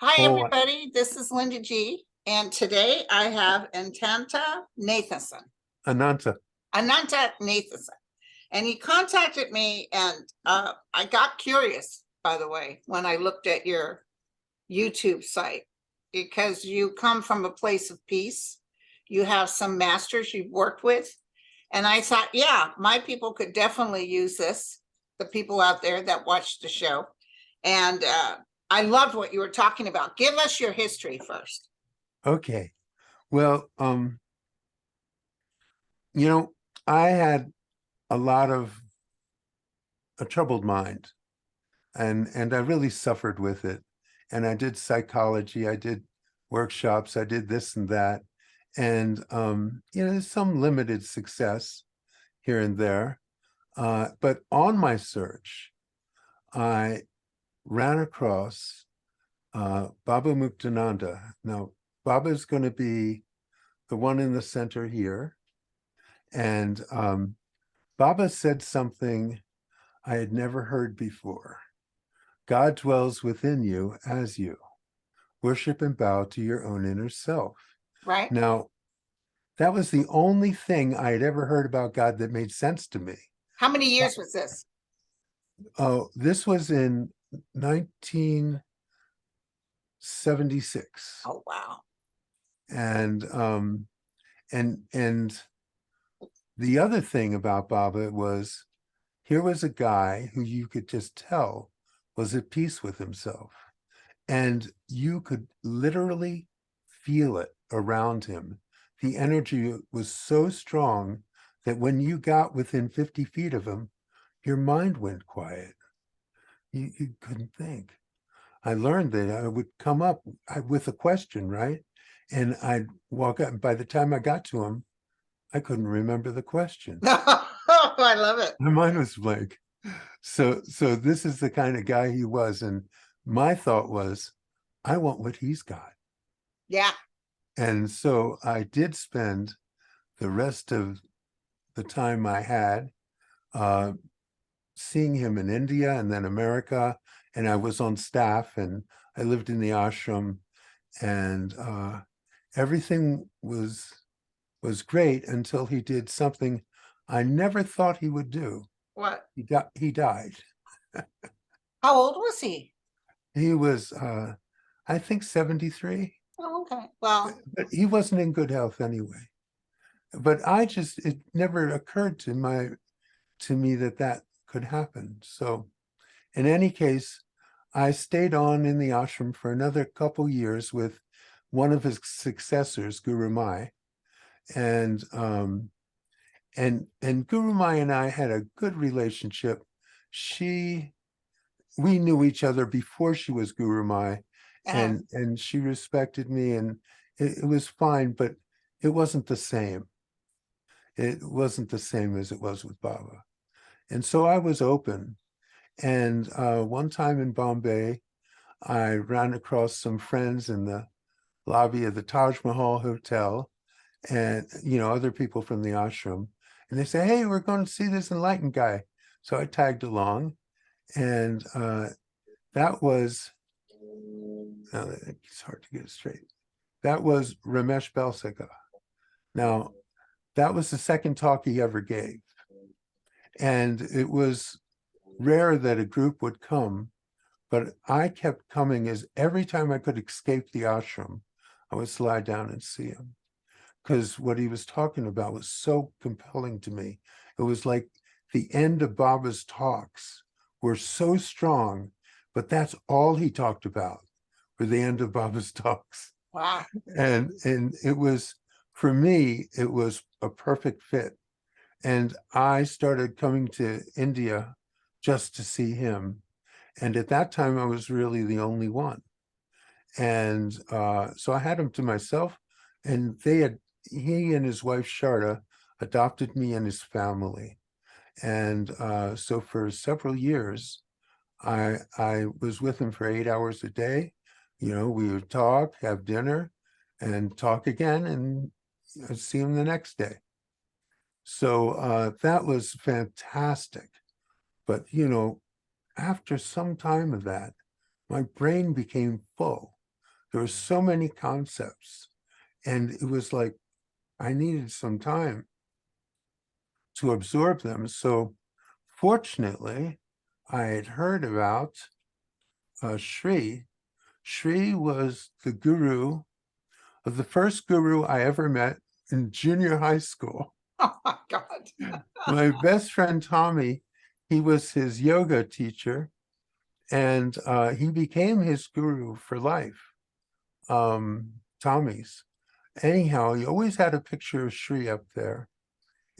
Hi, Oh, everybody. This is Linda G. And today I have Ananta Nathanson, Ananta. Ananta Nathanson. And he contacted me, and I got curious, by the way, when I looked at your YouTube site, because you come from a place of peace. You have some masters you've worked with. And I thought, yeah, my people could definitely use this, the people out there that watch the show. And I loved what you were talking about. Give us your history first. Okay. Well, I had a lot of a troubled mind and I really suffered with it. And I did psychology, I did workshops, I did this and that. And there's some limited success here and there. But on my search, I ran across Baba Muktananda. Now, Baba is going to be the one in the center here. And Baba said something I had never heard before. God dwells within you as you. Worship and bow to your own inner self. Right. Now, that was the only thing I had ever heard about God that made sense to me. How many years was this? Oh, this was in 1976. Oh, wow. And the other thing about Baba was here was a guy who you could just tell was at peace with himself. And you could literally feel it around him. The energy was so strong that when you got within 50 feet of him, your mind went quiet. You couldn't think. I learned that I would come up with a question, right? And I'd walk up, and by the time I got to him, I couldn't remember the question. I love it. My mind was blank. So this is the kind of guy he was. And my thought was, I want what he's got. Yeah. And so I did spend the rest of the time I had seeing him in India and then America. And I was on staff and I lived in the ashram, and everything was great until he did something I never thought he would do. What? He died. How old was he? He was I think 73. Oh, okay. Well, But he wasn't in good health anyway. But it never occurred to me that could happen. So in any case, I stayed on in the ashram for another couple years with one of his successors, Guru Mai. And Guru Mai and I had a good relationship. We knew each other before she was Guru Mai, and she respected me, and it was fine, but it wasn't the same. It wasn't the same as it was with Baba. And so I was open. And one time in Bombay, I ran across some friends in the lobby of the Taj Mahal Hotel, and other people from the ashram. And they say, hey, we're going to see this enlightened guy. So I tagged along, and that was, it's hard to get it straight. That was Ramesh Balseka. Now, that was the second talk he ever gave. And it was rare that a group would come, but I kept coming as every time I could escape the ashram, I would slide down and see him. Because what he was talking about was so compelling to me. It was like the end of Baba's talks were so strong, but that's all he talked about for the end of Baba's talks. wow. And it was, for me, it was a perfect fit. And I started coming to India just to see him. And at that time, I was really the only one. And so I had him to myself, and he and his wife Sharda adopted me and his family. And so for several years, I was with him for 8 hours a day. We would talk, have dinner, and talk again, and I'd see him the next day. So that was fantastic. But after some time of that, my brain became full. There were so many concepts, and it was like I needed some time to absorb them. So fortunately, I had heard about Sri. Sri was the guru of the first guru I ever met in junior high school. Oh my God. My best friend Tommy, he was his yoga teacher, and he became his guru for life. Tommy's. Anyhow, he always had a picture of Sri up there.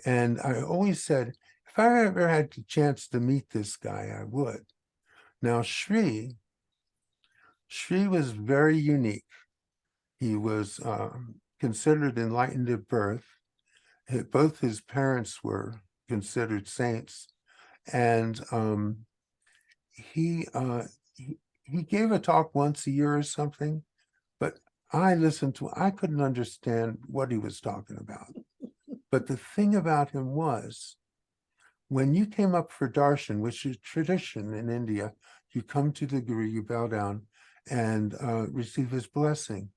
And I always said, if I ever had the chance to meet this guy, I would. Now, Sri was very unique. He was considered enlightened at birth. Both his parents were considered saints. And he, uh, he gave a talk once a year or something, but I listened to, I couldn't understand what he was talking about. But the thing about him was, when you came up for darshan, which is tradition in India, you come to the guru, you bow down and receive his blessing.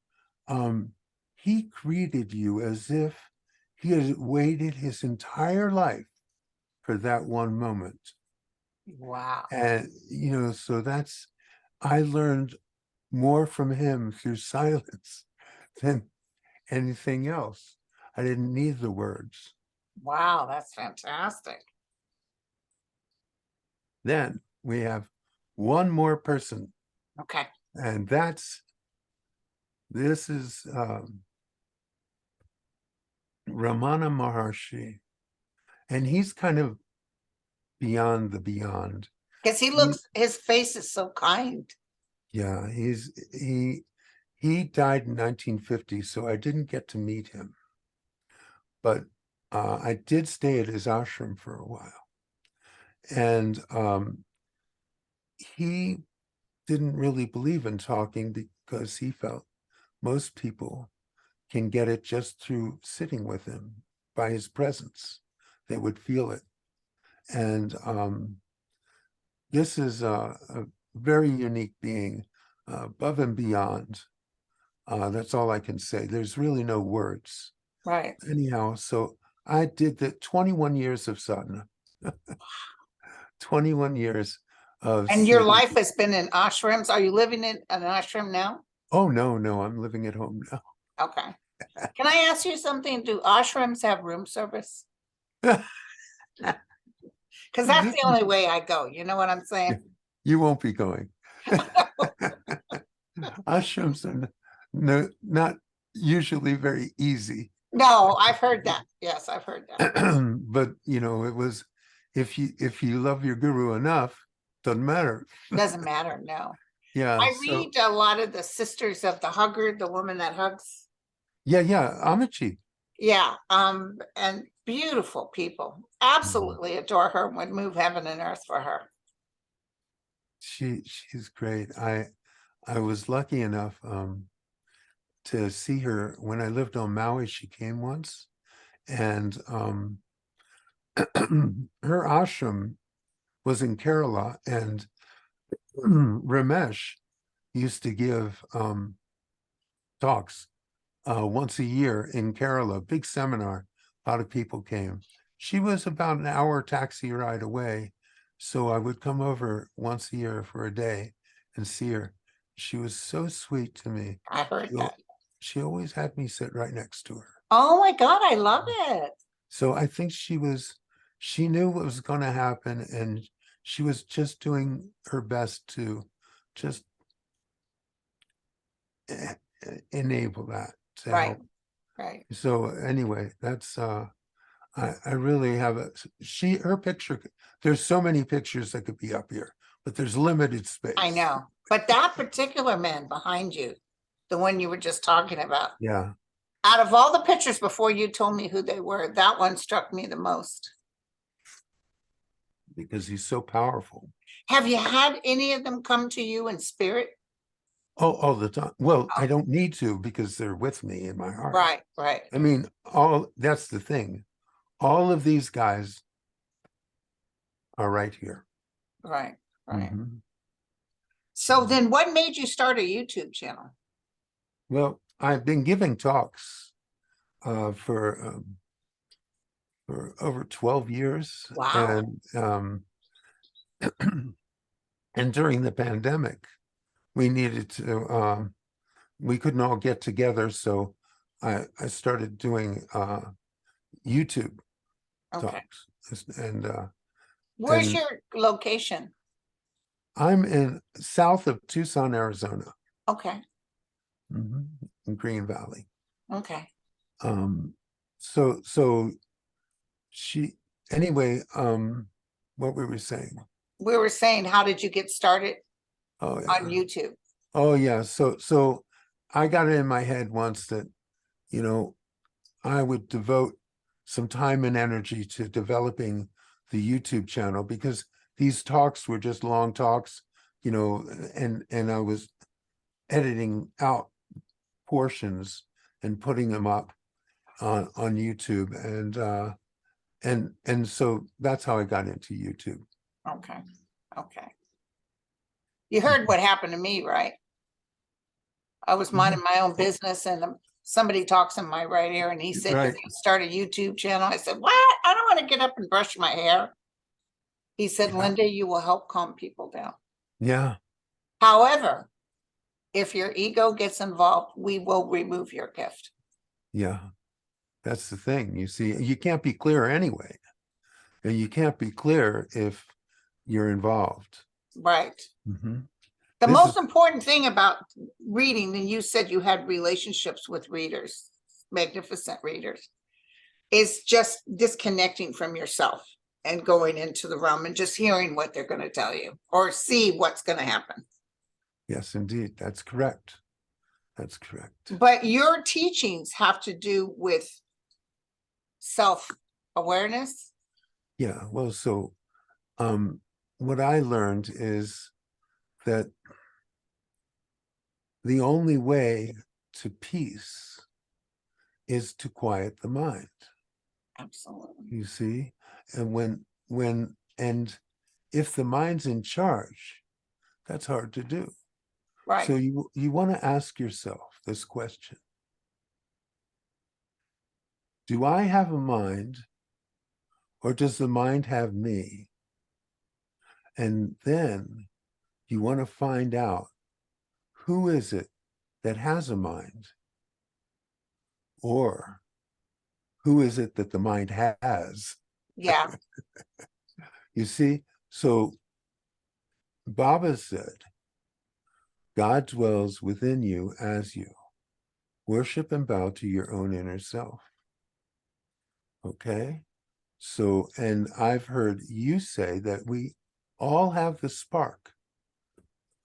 He greeted you as if he had waited his entire life for that one moment. Wow. And, so I learned more from him through silence than anything else. I didn't need the words. Wow, that's fantastic. Then we have one more person, Okay. and this is Ramana Maharshi, and he's kind of beyond the beyond. Because his face is so kind. Yeah, he died in 1950, so I didn't get to meet him, but I did stay at his ashram for a while, and he didn't really believe in talking because he felt most people can get it just through sitting with him. By his presence, they would feel it. And this is a very unique being, above and beyond. That's all I can say. There's really no words. Right. Anyhow, so I did the 21 years of sadhana, 21 years of And your sitting. life has been in ashrams. Are you living in an ashram now? Oh, no, I'm living at home now. Okay. Can I ask you something? Do ashrams have room service? Because that's the only way I go. You know what I'm saying? You won't be going. Ashrams are not usually very easy. No, I've heard that. Yes, I've heard that. But it was, if you love your guru enough, doesn't matter. Doesn't matter. No. Yeah. I So read a lot of the Sisters of the Hugger, the woman that hugs. yeah, Amici. Yeah. And beautiful people. Absolutely adore her, would move heaven and earth for her. She's great. I was lucky enough to see her when I lived on Maui. She came once, and her ashram was in Kerala, and Ramesh used to give talks once a year in Kerala, big seminar. A lot of people came. She was about an hour taxi ride away, so I would come over once a year for a day and see her. She was so sweet to me. I heard that. She always had me sit right next to her. Oh my God, I love it. So I think she knew what was going to happen, and she was just doing her best to just enable that to Right. help. Right. So anyway, that's I really have her picture. There's so many pictures that could be up here, but there's limited space. I know. But that particular man behind you, the one you were just talking about, Yeah. out of all the pictures before you told me who they were, that one struck me the most. Because he's so powerful. Have you had any of them come to you in spirit? Oh, all the time. Well, I don't need to because they're with me in my heart. Right, right. I mean, that's the thing. All of these guys are right here. Right, right. Mhm. So then what made you start a YouTube channel? Well, I've been giving talks for over 12 years, Wow. and during the pandemic, we needed to we couldn't all get together, so I started doing YouTube Okay. talks, and Where's and your location? I'm in south of Tucson, Arizona, Okay. in Green Valley. Okay. Um, so she anyway, what we were saying. We were saying, how did you get started Oh on yeah. YouTube? Oh yeah. So I got it in my head once that, you know, I would devote some time and energy to developing the YouTube channel, because these talks were just long talks, you know, and I was editing out portions and putting them up on YouTube, and so that's how I got into YouTube. Okay. Okay. You heard what happened to me, right? I was minding my own business and somebody talks in my right ear and he said, "You're Right. gonna start a YouTube channel." I said, "What? I don't want to get up and brush my hair." He said, Yeah. "Linda, you will help calm people down. Yeah. However, if your ego gets involved, we will remove your gift." Yeah. That's the thing. You see, you can't be clear anyway. And you can't be clear if you're involved. Right. Mhm. The This is, most important thing about reading, and you said you had relationships with readers, magnificent readers, is just disconnecting from yourself and going into the realm and just hearing what they're going to tell you or see what's going to happen. yes, indeed. That's correct. That's correct. But your teachings have to do with self-awareness. Yeah. Well, so what I learned is that the only way to peace is to quiet the mind. Absolutely. You see? And and if the mind's in charge, that's hard to do. Right. So you want to ask yourself this question. Do I have a mind, or does the mind have me? And then you want to find out, who is it that has a mind, or who is it that the mind has? Yeah. You see? So Baba said, God dwells within you as you worship and bow to your own inner self. Okay? So, and I've heard you say that we all have the spark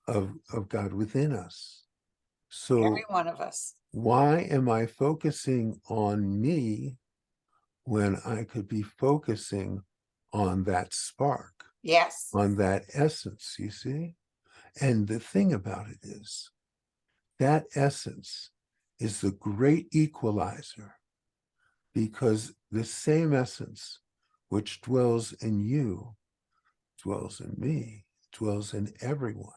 of God within us. Every So one of us. why am I focusing on me when I could be focusing on that spark, Yes. on that essence, you see? And the thing about it is, that essence is the great equalizer, because the same essence which dwells in you dwells in me, dwells in everyone.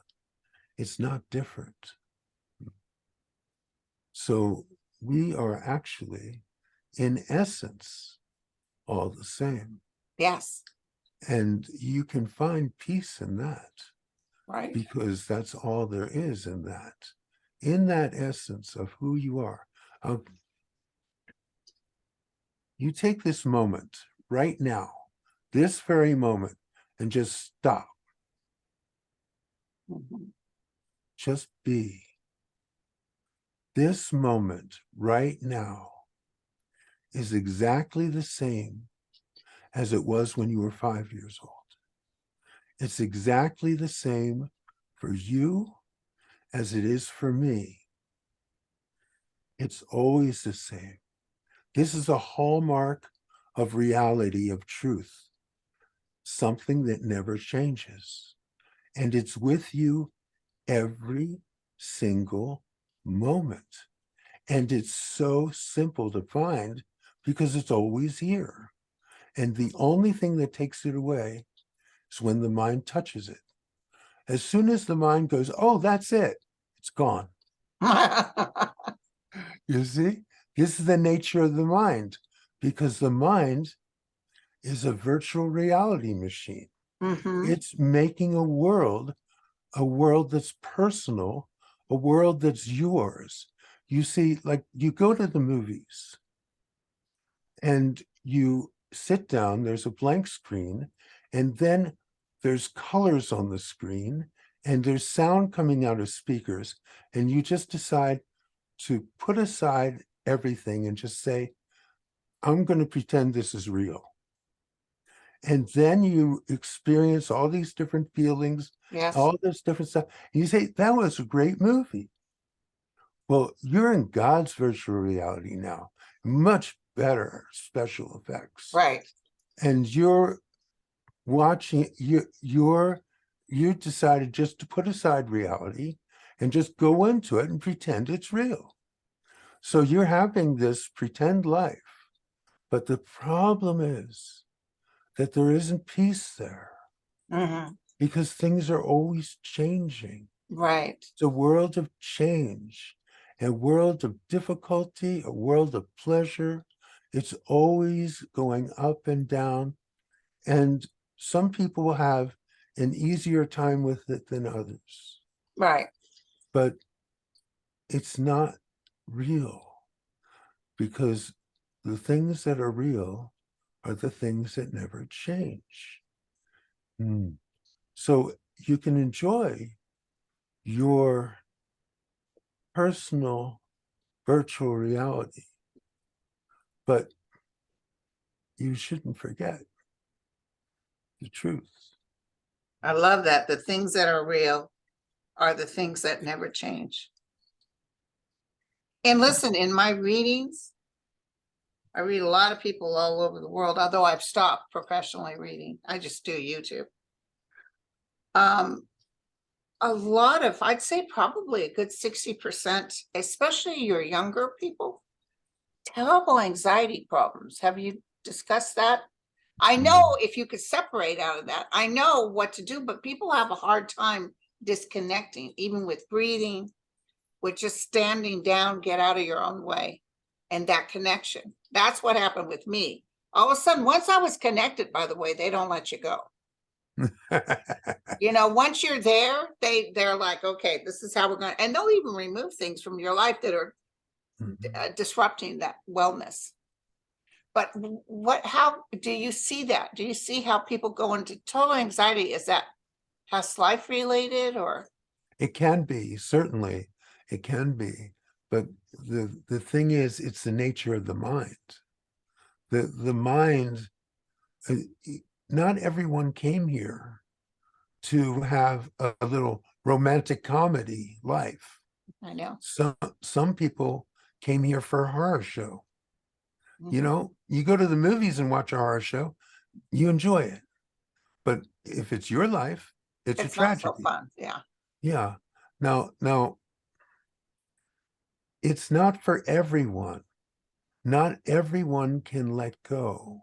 It's not different. So we are actually, in essence, all the same. Yes. And you can find peace in that, Right. because that's all there is in that essence of who you are. You take this moment right now, this very moment, and just stop. Mhm. Just be. This moment right now is exactly the same as it was when you were 5 years old. It's exactly the same for you as it is for me. It's always the same. This is a hallmark of reality, of truth, something that never changes. And it's with you every single moment. And it's so simple to find because it's always here. And the only thing that takes it away is when the mind touches it. As soon as the mind goes, oh, that's it, it's gone. You see, this is the nature of the mind, because the mind is a virtual reality machine. Hmm. It's making a world that's personal, a world that's yours. You see, like you go to the movies and you sit down, there's a blank screen, and then there's colors on the screen, and there's sound coming out of speakers, and you just decide to put aside everything and just say, I'm going to pretend this is real. And then you experience all these different feelings, Yes, all this different stuff. And you say, that was a great movie. Well, you're in God's virtual reality now, much better special effects. right, And you're watching, you decided just to put aside reality and just go into it and pretend it's real. So you're having this pretend life. But the problem is that there isn't peace there hmm, because things are always changing. right, It's a world of change, a world of difficulty, a world of pleasure. It's always going up and down. And some people will have an easier time with it than others, right, but it's not real because the things that are real are the things that never change. Mm. So you can enjoy your personal virtual reality, but you shouldn't forget the truth. I love that. The things that are real are the things that never change. And listen, in my readings, I read a lot of people all over the world, although I've stopped professionally reading. I just do YouTube. A lot of, I'd say probably a good 60%, especially your younger people, terrible anxiety problems. Have you discussed that? I know if you could separate out of that, I know what to do, but people have a hard time disconnecting, even with breathing, with just standing down, get out of your own way. And that connection. That's what happened with me. All of a sudden, once I was connected, by the way, they don't let you go. You know, once you're there, they're like, okay, this is how we're going to, and they'll even remove things from your life that are disrupting that wellness. But how do you see that? Do you see how people go into total anxiety? Is that past life related or? It can be, certainly, it can be. But the thing is, it's the nature of the mind. The mind, uh, not everyone came here to have a little romantic comedy life. I know. Some people came here for a horror show. You Mhm. know, you go to the movies and watch a horror show, you enjoy it. But if it's your life, it's a It's not so tragedy. fun. Yeah. Yeah. Now, it's not for everyone. Not everyone can let go.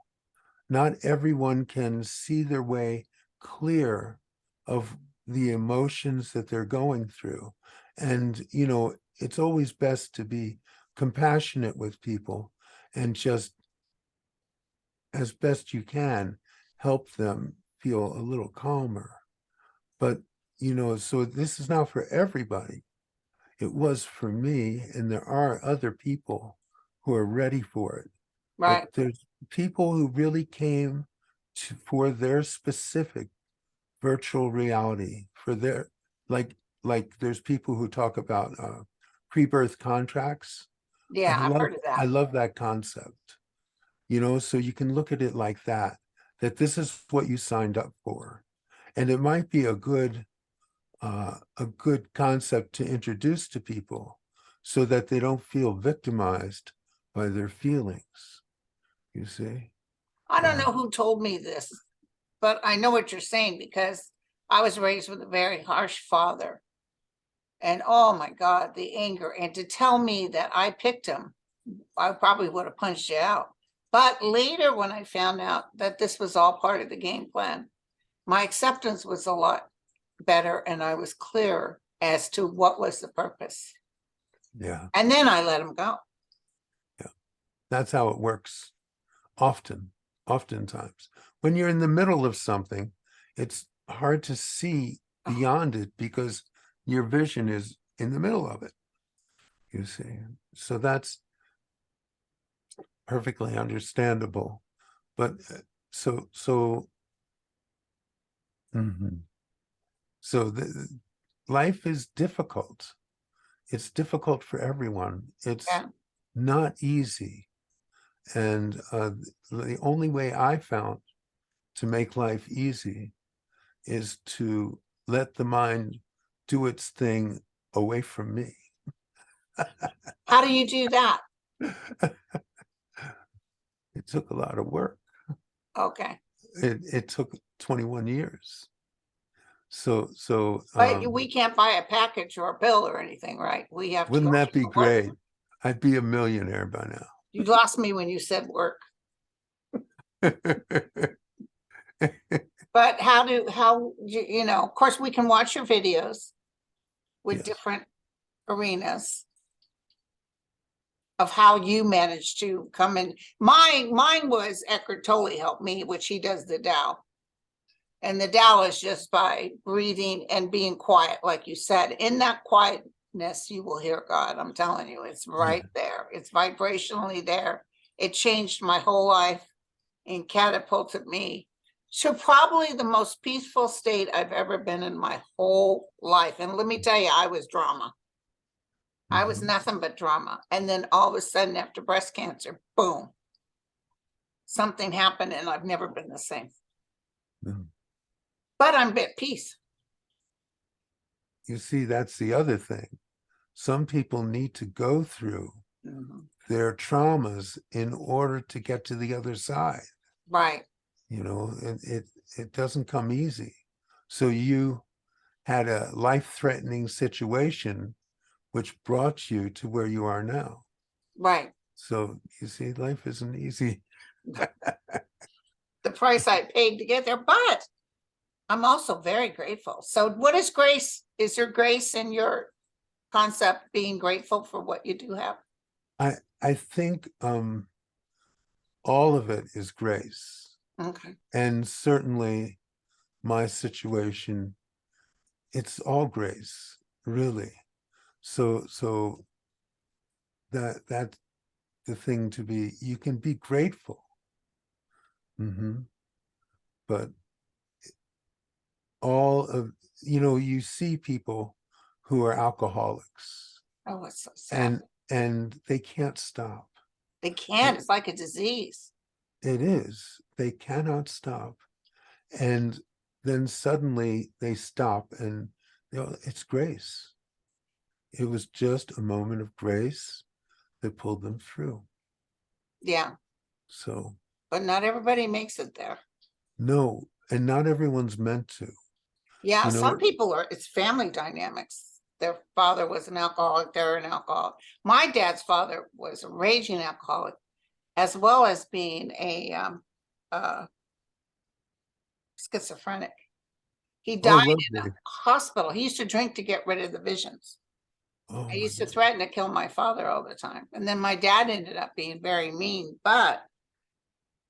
Not everyone can see their way clear of the emotions that they're going through. And, you know, it's always best to be compassionate with people and just, as best you can, help them feel a little calmer. But, you know, so this is not for everybody. It was for me, and there are other people who are ready for it. But Right. there's people who really came for their specific virtual reality, for their, like like there's people who talk about pre-birth contracts. Yeah, I've heard of I that. love that concept. You know, so you can look at it like that, that this is what you signed up for. And it might be a good concept to introduce to people so that they don't feel victimized by their feelings, you see. I don't Uh, know who told me this, but I know what you're saying because I was raised with a very harsh father. And oh my God, the anger. And to tell me that I picked him, I probably would have punched you out. But later, when I found out that this was all part of the game plan, my acceptance was a lot better and I was clear as to what was the purpose. Yeah. And then I let them go. That's how it works oftentimes. When you're in the middle of something, it's hard to see beyond it because your vision is in the middle of it, you see. So that's perfectly understandable. But so mhm. So life is difficult. It's difficult for everyone. It's Yeah. not easy. And the only way I found to make life easy is to let the mind do its thing away from me. How do you do that? It took a lot of work. Okay. It took 21 years. So But we can't buy a package or a pill or anything, right? We have to go wouldn't that be to work. great? I'd be a millionaire by You lost me when you said work. now. But you know, of course, we can watch your videos with Yes. different arenas of how you managed to come in. Mine was Eckhart Tolle helped me, which he does the Tao. And the Tao is just by breathing and being quiet, like you said. In that quietness, you will hear God. I'm telling you, it's right there. It's vibrationally there. It changed my whole life and catapulted me to probably the most peaceful state I've ever been in my whole life. And let me tell you, I was drama. I was Mhm. nothing but drama. And then all of a sudden, after breast cancer, boom, something happened and I've never been the same. Mhm. But I'm at peace. You see, that's the other thing. Some people need to go through their traumas in order to get to the other side. Right. You know, it doesn't come easy. So you had a life-threatening situation which brought you to where you are now. Right. So you see, life isn't easy. The price I paid to get there, but I'm also very grateful. So what is grace? Is there grace in your concept being grateful for what you do have? I think all of it is grace. Okay. And certainly my situation, it's all grace, really. So that's the thing to be. You can be grateful, but all of you see people who are alcoholics, Oh, it's so sad. and they can't stop. They can't. It's like a disease. It is. They cannot stop, and then suddenly they stop, and it's grace. It was just a moment of grace that pulled them through. Yeah. So But not everybody makes it there. no, and not everyone's meant to. Yeah, You some know, people it's family dynamics. Their father was an alcoholic, they're an alcoholic. My dad's father was a raging alcoholic, as well as being a schizophrenic. He oh, died in a lovely. hospital. He used to drink to get rid of the visions. Oh I my used to God. threaten to kill my father all the time. And then my dad ended up being very mean, but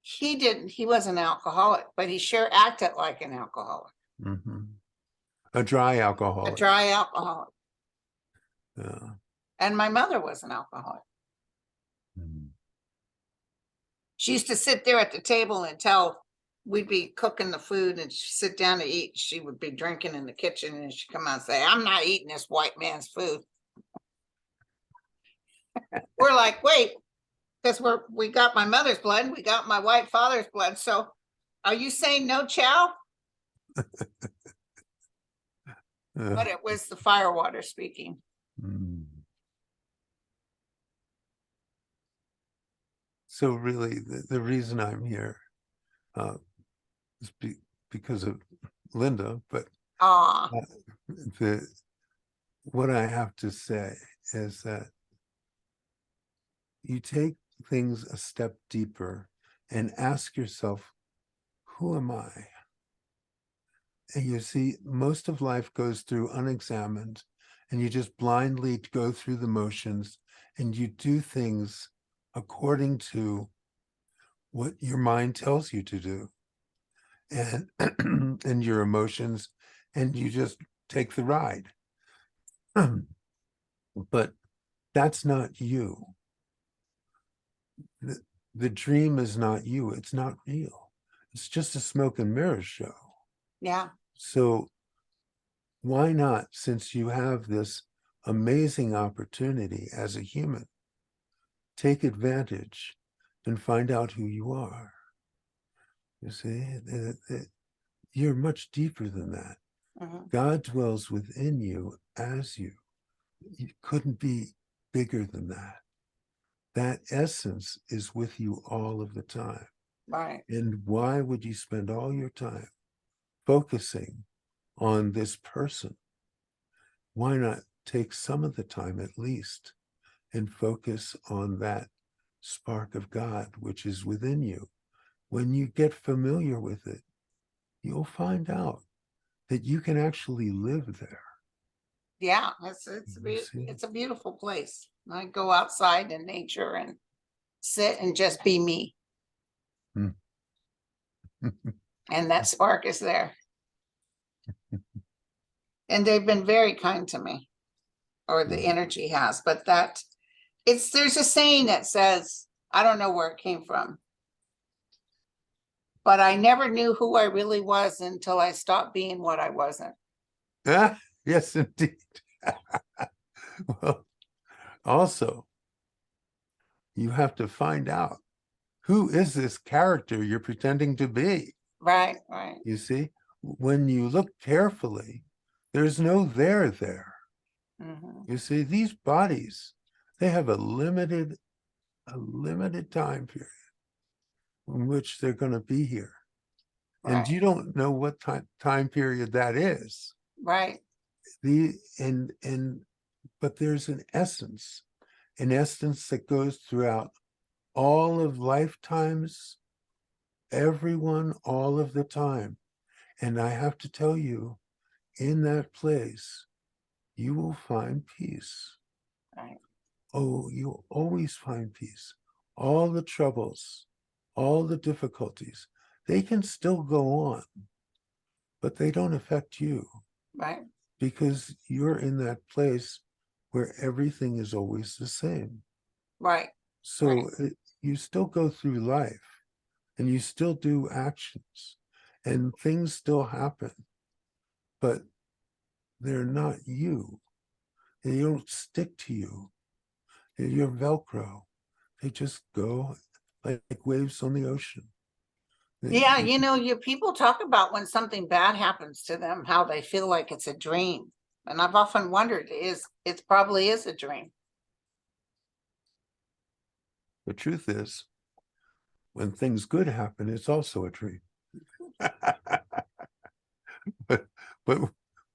he was an alcoholic, but he sure acted like an alcoholic, A dry a alcoholic. dry alcoholic. Yeah. And my mother was an alcoholic. Mhm. She used to sit there at the table until we'd be cooking the food and she'd sit down to eat. She would be drinking in the kitchen and she'd come out and say, I'm not eating this white man's food. We're like, wait, because we got my mother's blood, we got my white father's blood. So are you saying no chow? But it was the firewater speaking. Mm. So really, the reason I'm here is because of Linda, but Ah, the what I have to say is that you take things a step deeper and ask yourself, who am I? And you see, most of life goes through unexamined, and you just blindly go through the motions, and you do things according to what your mind tells you to do, and and your emotions, and you just take the ride. But that's not you. The dream is not you. It's not real. It's just a smoke and mirrors show. Yeah. So why not, since you have this amazing opportunity as a human, take advantage and find out who you are? You see, you're much deeper than that. Mhm. God dwells within you as you. You couldn't be bigger than that. That essence is with you all of the time. Right. And why would you spend all your time focusing on this person? Why not take some of the time at least and focus on that spark of God, which is within you? When you get familiar with it, you'll find out that you can actually live there. Yeah. You see? It's a beautiful place. I go outside in nature and sit and just be me. Hmm. And that spark is there. And they've been very kind to me, or the energy has, but there's a saying that says, I don't know where it came from, but I never knew who I really was until I stopped being what I wasn't. Ah, yes, indeed. Well, also, you have to find out, who is this character you're pretending to be? Right, right. You see, when you look carefully, there's no there there. Mhm. You see, these bodies, they have a limited time period in which they're going to be here. And Right, you don't know what time period that is. right, But there's an essence that goes throughout all of lifetimes, everyone, all of the time. And I have to tell you, in that place, you will find peace. right, Oh, you'll always find peace. All the troubles, all the difficulties, they can still go on, but they don't affect you, right, because you're in that place where everything is always the same. right, right, So you still go through life, and you still do actions, and things still happen, but they're not you. They don't stick to you. You're Velcro. They just go like waves on the ocean. yeah. You people talk about when something bad happens to them, how they feel like it's a dream, and I've often wondered, it probably is a dream. The truth is, when things good happen, it's also a dream. but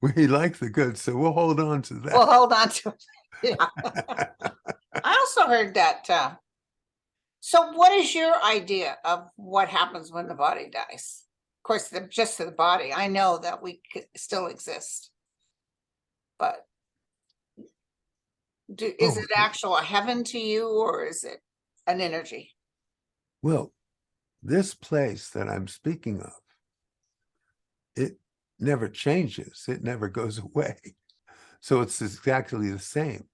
we like the good, so we'll hold on to Well, that. hold on to it. Yeah. I also heard that. So what is your idea of what happens when the body dies? Of course, just to the body. I know that we still exist, but is Oh, it actual a heaven to you, or is it an energy? well, this place that I'm speaking of, it never changes. It never goes away. So it's exactly the same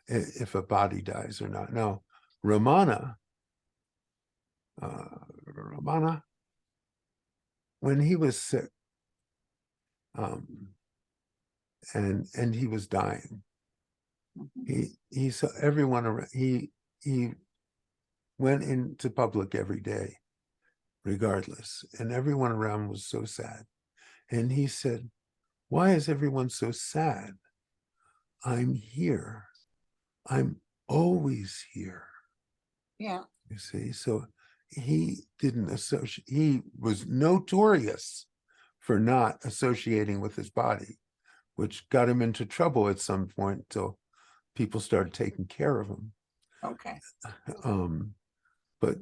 if a body dies or not. Now, Ramana, Ramana, when he was sick, um, and he was dying, Mhm. he saw everyone around. He went into public every day, regardless, and everyone around was so sad. And he said, "Why is everyone so sad? I'm here. I'm always here." Yeah, You see, so he didn't associate. He was notorious for not associating with his body, which got him into trouble at some point until people started taking care of him. okay. Um, but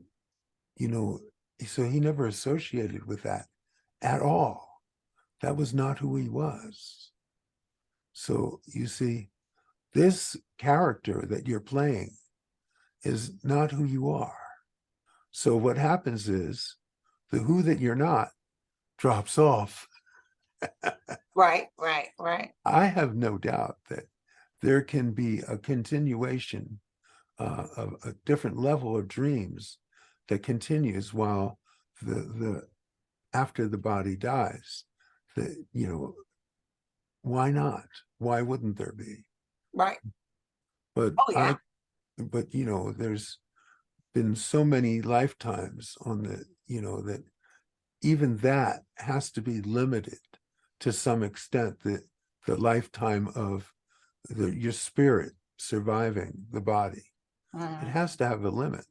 you know, so he never associated with that at all. That was not who he was. So you see, this character that you're playing is not who you are. So what happens is the who that you're not drops off. Right, right, right. I have no doubt that there can be a continuation of a different level of dreams that continues while the after the body dies. That, you know, why not? Why wouldn't there be? Right. But Oh, yeah. but you know, there's been so many lifetimes on the, you know, that even that has to be limited to some extent, the lifetime of your spirit surviving the body. It Mm. has to have a limit.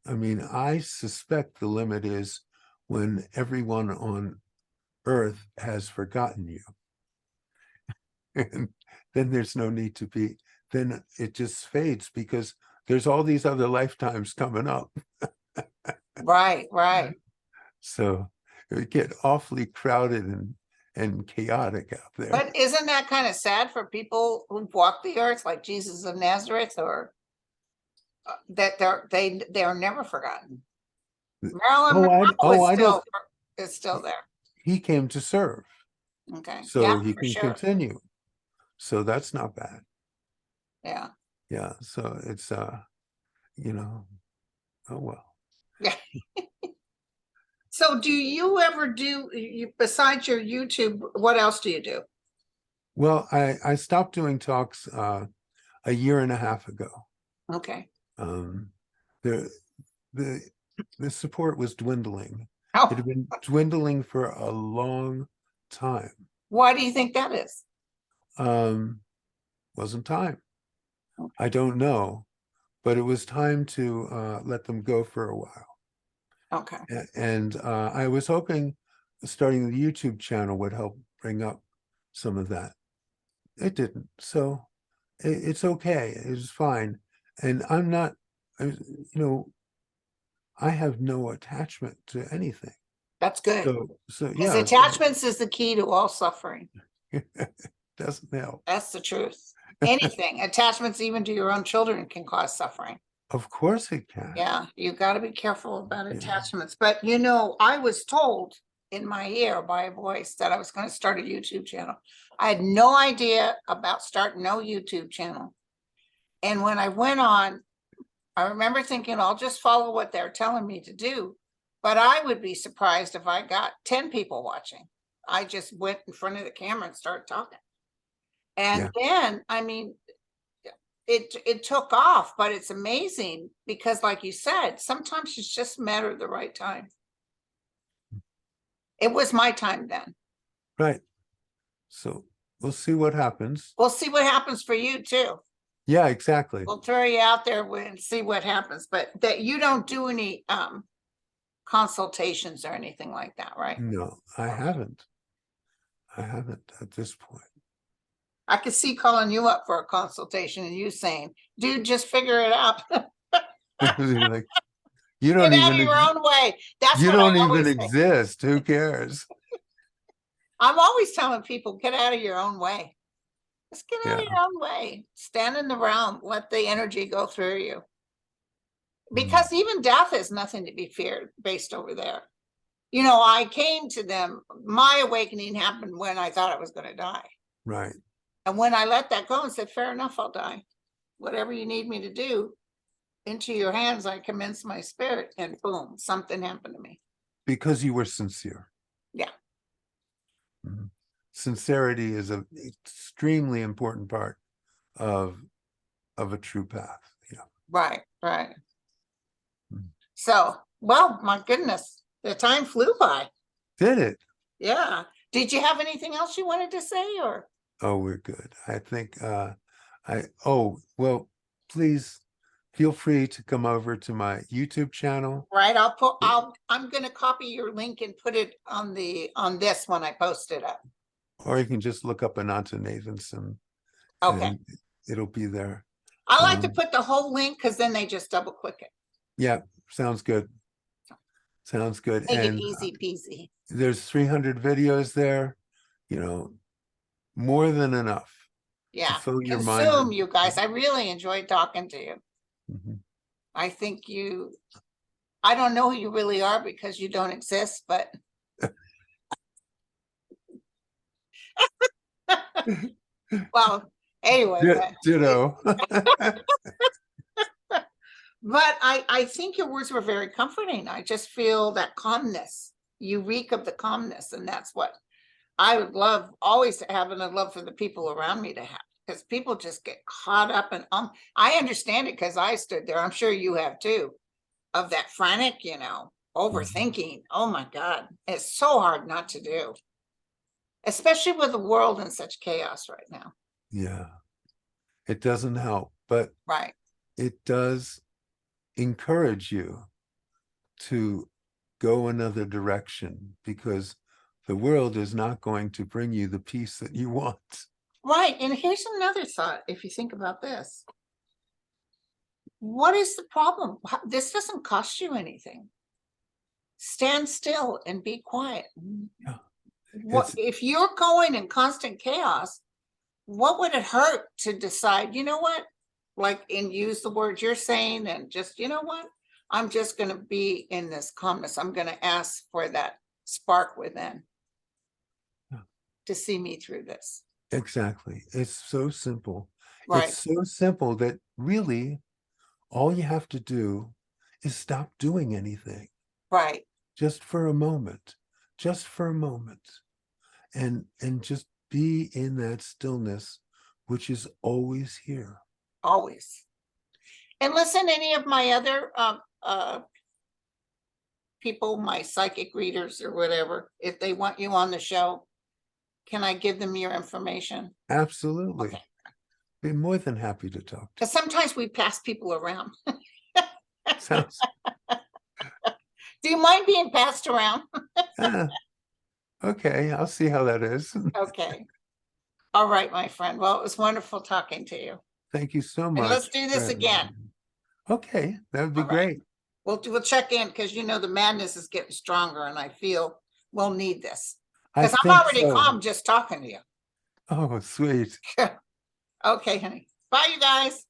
I mean, I suspect the limit is when everyone on earth has forgotten you. And then there's no need to be, then it just fades because there's all these other lifetimes coming up. Right, right. So it would get awfully crowded and chaotic out there. But isn't that kind of sad for people who've walked the earth, like Jesus of Nazareth, or that they're never forgotten? Marilyn Monroe I don't, is still there. he came to serve, Okay. Yeah, so he for can sure. continue. So that's not bad. Yeah. Yeah. So it's, you know, oh well. Yeah. So do you ever do, besides your YouTube, what else do you do? Well, I stopped doing talks a year and a half ago. Okay. Um, the the the support was dwindling. It Oh, had been dwindling for a long time. why do you think that is? Wasn't time. Okay. I don't know, but it was time to let them go for a while. Okay. And I was hoping starting the YouTube channel would help bring up some of that. It didn't. So it's okay. It's fine. And I'm not, you know, I have no attachment to anything. That's good. So Because yeah, attachments is the key to all suffering. doesn't help. That's the truth. Anything, attachments even to your own children can cause suffering. Of course it can. Yeah, you got to be careful about Yeah. attachments. But you know, I was told in my ear by a voice that I was going to start a YouTube channel. I had no idea about starting no YouTube channel. And when I went on, I remember thinking, I'll just follow what they're telling me to do. But I would be surprised if I got 10 people watching. I just went in front of the camera and started talking. And then, I mean, it took off, but it's amazing because, like you said, sometimes it's just a matter of the right time. It was my time then. Right. So we'll see what happens. We'll see what happens for you too. Yeah, exactly. We'll throw you out there and see what happens, but that you don't do any consultations or anything like that, right? No, I haven't. I haven't at this point. I could see calling you up for a consultation and you saying, dude, just figure it out. Like, you don't Get out of even your own way. That's you what I don't even always say. exist. Who cares? I'm always telling people, get out of your own way. Just get out of Yeah. your own way. Stand in the realm. Let the energy go through you. Because even death is nothing to be feared based over there. You know, I came to them. My awakening happened when I thought I was going to die. Right. And when I let that go and said, fair enough, I'll die. Whatever you need me to do, into your hands, I commence my spirit. And boom, something happened to me. Because you were sincere. Yeah. Mhm. Sincerity is an extremely important part of a true path. Yeah. Right, right. Mhm. So, well, my goodness, the time flew by. Did it? Yeah. Did you have anything else you wanted to say, or? Oh, we're good. I think oh, well, please feel free to come over to my YouTube channel. Right, I'm gonna copy your link and put it on this when I post it up. Or you can just look up Ananta Nathanson. Okay. And it'll be there. I like to put the whole link because then they just double click it. Yeah, sounds good. Sounds good. Make it And easy peasy. there's 300 videos there, you know, more than enough. Yeah, fill your mind. consume you guys. I really enjoyed talking to you. Mhm. I think I don't know who you really are because you don't exist, but well, anyway, Ditto. but I think your words were very comforting. I just feel that calmness. You reek of the calmness, and that's what I would love always to have, and I'd love for the people around me to have, because people just get caught up and I understand it because I stood there. I'm sure you have too, of that frantic, overthinking. Oh my God, it's so hard not to do, especially with the world in such chaos right now. Yeah, it doesn't help, but Right. it does encourage you to go another direction, because the world is not going to bring you the peace that you want. Right. And here's another thought. If you think about this, what is the problem? This doesn't cost you anything. Stand still and be quiet. Yeah. What if you're going in constant chaos? What would it hurt to decide, you know what? Like, and use the words you're saying, and just, you know what? I'm just going to be in this calmness. I'm going to ask for that spark within to see me through this. Exactly. It's so simple. Right. It's so simple that really all you have to do is stop doing anything Right. just for a moment, just for a moment, and just be in that stillness, which is always here. Always. And listen, any of my other people, my psychic readers or whatever, if they want you on the show, can I give them your information? Absolutely. Okay. Be more than happy to talk to. Because sometimes we pass people around. Sounds Do you mind being passed around? okay. I'll see how that is. Okay. All right, my friend. Well, it was wonderful talking to you. Thank you so And much. let's do this again. Okay, that would be All right. great. We'll check in, because the madness is getting stronger, and I feel we'll need this. I Because I'm think already so. calm just talking to you. Oh, sweet. Okay, honey. Bye, you guys.